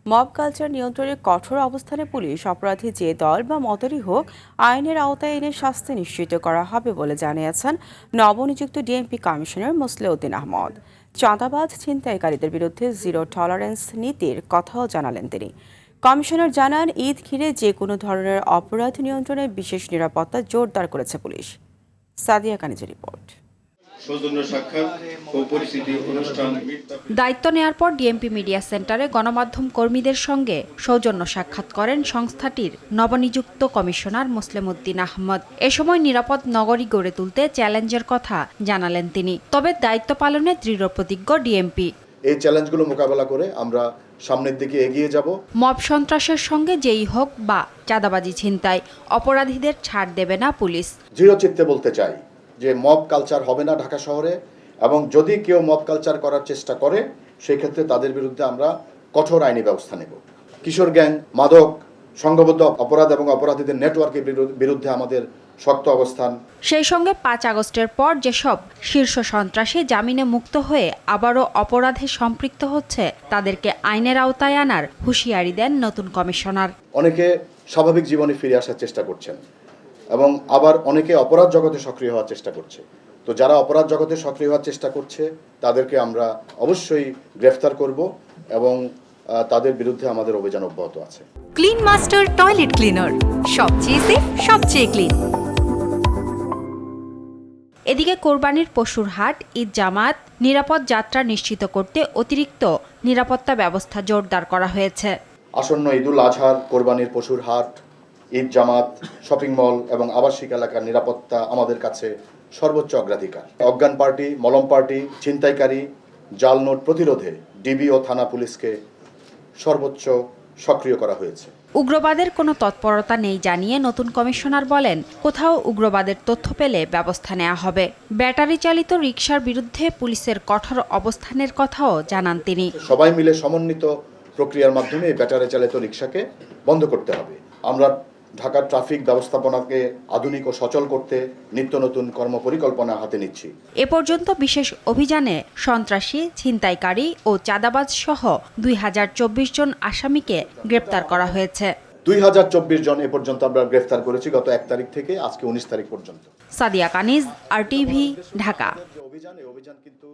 Mob culture নিয়ন্ত্রণে কঠোর অবস্থানে পুলিশ অপরাধী যে দল বা মতেরই হোক আইনের আওতায় এনে শাস্তি নিশ্চিত করা হবে বলে জানিয়েছেন নবনিযুক্ত ডিএমপি কমিশনার মোসলেউদ্দিন আহমদ। চাঁদাবাজ ছিনতাইকারীদের বিরুদ্ধে জিরো টলারেন্স নীতির কথাও জানালেন তিনি। কমিশনার জানান, ঈদ ঘিরে যে কোনো ধরনের অপরাধ নিয়ন্ত্রণে বিশেষ নিরাপত্তা জোরদার করেছে পুলিশ। সাদিয়া কানিজের রিপোর্ট। দায়িত্ব নেয়ার পর ডিএমপি মিডিয়া সেন্টারে গণমাধ্যম কর্মীদের সঙ্গে সৌজন্য সাক্ষাৎ করেন সংস্থাটির নবনিযুক্ত কমিশনার মোসলেউদ্দিন আহমদ। এ সময় নিরাপদ নগরী গড়ে তুলতে চ্যালেঞ্জের কথা জানালেন তিনি। তবে দায়িত্ব পালনে দৃঢ় প্রতিজ্ঞ ডিএমপি। এই চ্যালেঞ্জগুলো মোকাবেলা করে আমরা সামনের দিকে এগিয়ে যাব। মব সন্ত্রাসের সঙ্গে যেই হোক বা চাঁদাবাজি ছিনতাই, অপরাধীদের ছাড় দেবে না পুলিশ। দৃঢ়চিত্তে বলতে চাই যে মব কালচার হবে না ঢাকা শহরে, এবং যদি কেউ মব কালচার করার চেষ্টা করে সেই ক্ষেত্রে তাদের বিরুদ্ধে আমরা কঠোর আইনি ব্যবস্থা নেব। কিশোর গ্যাং, মাদক, সংঘবদ্ধ অপরাধ এবং অপরাধীদের নেটওয়ার্কের বিরুদ্ধে আমাদের শক্ত অবস্থান। সেই সঙ্গে ৫ আগস্টের পর যেসব শীর্ষ সন্ত্রাসী জামিনে মুক্ত হয়ে আবারও অপরাধে সম্পৃক্ত হচ্ছে তাদেরকে আইনের আওতায় আনার হুঁশিয়ারি দেন নতুন কমিশনার। অনেকে স্বাভাবিক জীবনে ফিরে আসার চেষ্টা করছেন এবং আবার অনেকে অপরাধ জগতে সক্রিয় হওয়ার চেষ্টা করছে। তো যারা অপরাধ জগতে সক্রিয় হওয়ার চেষ্টা করছে তাদেরকে আমরা অবশ্যই গ্রেফতার করব এবং তাদের বিরুদ্ধে আমাদের অভিযান অব্যাহত আছে। ক্লিন মাস্টার টয়লেট ক্লিনার, সবচেয়ে সেফ, সবচেয়ে ক্লিন। এদিকে কোরবানির পশুর হাট, ঈদ জামাত নিরাপদ যাত্রা নিশ্চিত করতে অতিরিক্ত নিরাপত্তা ব্যবস্থা জোরদার করা হয়েছে। আসন্ন ঈদুল আজহার, কোরবানির পশুর হাট, ঈদ জামাত, শপিং মল এবং আবাসিক এলাকার নিরাপত্তা আমাদের কাছে সর্বোচ্চ অগ্রাধিকার। অজ্ঞান পার্টি, মলম পার্টি, ছিনতাইকারী, জাল নোট প্রতিরোধে ডিবি ও থানা পুলিশকে সর্বোচ্চ সক্রিয় করা হয়েছে। উগ্রবাদের কোনো তৎপরতা নেই জানিয়ে নতুন কমিশনার বলেন, কোথাও উগ্রবাদের তথ্য পেলে ব্যবস্থা নেওয়া হবে। ব্যাটারি চালিত রিকশার বিরুদ্ধে পুলিশের কঠোর অবস্থানের কথাও জানান তিনি। সবাই মিলে সমন্বিত প্রক্রিয়ার মাধ্যমে ব্যাটারি চালিত রিকশাকে বন্ধ করতে হবে। আমরা ঢাকার ট্রাফিক ব্যবস্থাপনাকে আধুনিক ও সচল করতে নিত্য নতুন কর্মপরিকল্পনা হাতে নিচ্ছি। এ পর্যন্ত বিশেষ অভিযানে সন্ত্রাসী, ছিনতাইকারী ও চাঁদাবাজ সহ ২০২৪ জন আসামিকে গ্রেপ্তার করা হয়েছে। ২০২৪ জন এ পর্যন্ত আমরা গ্রেফতার করেছি গত ১ তারিখ থেকে আজকে ১৯ তারিখ পর্যন্ত। সাদিয়া কানিজ, RTV, ঢাকা। অভিযান কিন্তু